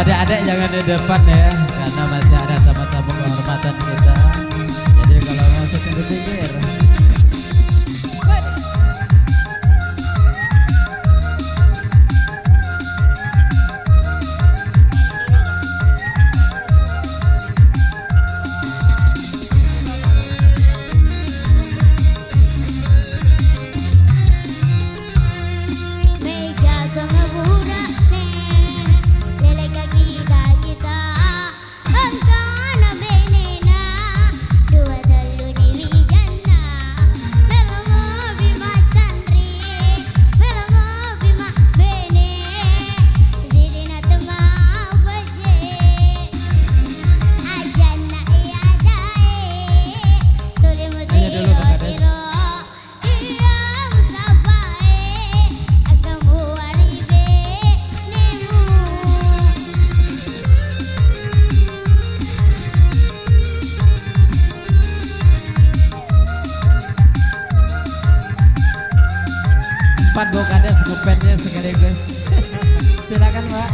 Adik-adik jangan di depan ya, karena masih ada tamu-tamu kehormatan kita. Jadi kalau masuk di pinggir. Empat bokades skupennya sekaligus. Silakan Mbak.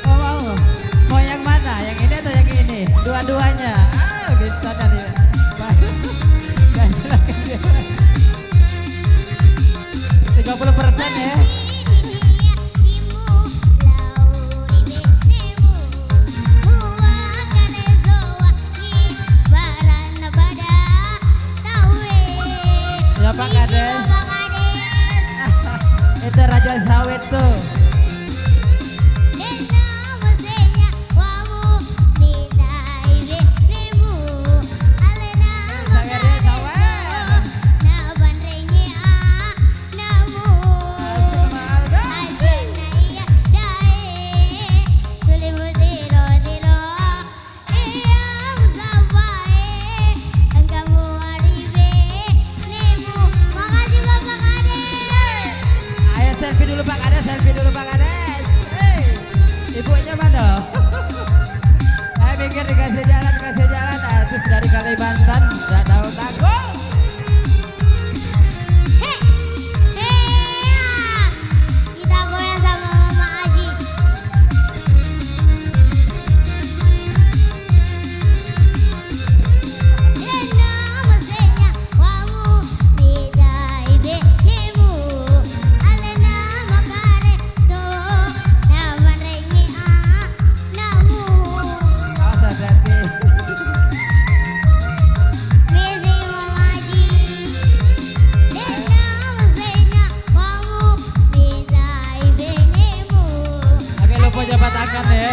Oh mau yang mana? Yang ini atau yang ini? Dua-duanya. Bisa kan ya. Silakan dia. 30% ya. Ya Pak Kades. Itu Raja Sawit tuh. Selfie dulu Pak Kades, selfie dulu Pak Kades. Hey, ibunya mana? Ayo minggir, dikasih jalan. Artis dari Kalimantan, tidak tahu takut. Kita goyang sama Mama Aji. Jabat tangan ya.